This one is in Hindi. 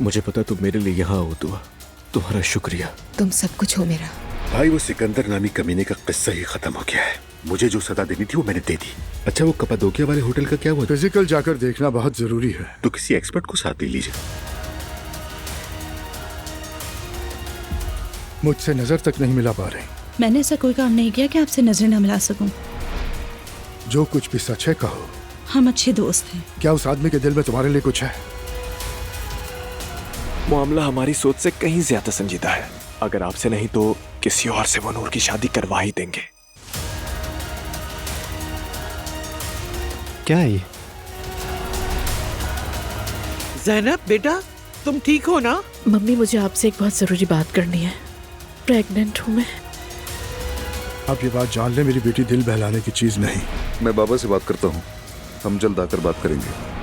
मुझे पता तुम मेरे लिए यहाँ हो दुआ, तुम्हारा शुक्रिया। तुम सब कुछ हो मेरा। भाई वो सिकंदर नामी कमीने का किस्सा ही खत्म हो गया है। मुझे जो सजा देनी थी वो मैंने दे दी। अच्छा वो कपाडोकिया वाले होटल का क्या हुआ? फिजिकल जाकर देखना बहुत जरूरी है। तो किसी एक्सपर्ट को साथ ले लीजिए। मुझसे नजर तक नहीं मिला पा रही। मैंने ऐसा कोई काम नहीं किया कि आपसे नजरें न मिला सकूं। जो कुछ भी सच है कहो। हम अच्छे दोस्त हैं। क्या उस आदमी के दिल में तुम्हारे लिए कुछ है? मामला हमारी सोच से कहीं ज्यादा संजीदा है। अगर आपसे नहीं तो किसी और से वो नूर की शादी करवा ही देंगे। क्या है ये? ज़ैनब बेटा, तुम ठीक हो ना? मम्मी मुझे आपसे एक बहुत जरूरी बात करनी है। प्रेग्नेंट हूँ मैं। अब ये बात जान ले, मेरी बेटी दिल बहलाने की चीज नहीं। मैं बाबा से बात करता हूँ, हम जल्द आकर बात करेंगे।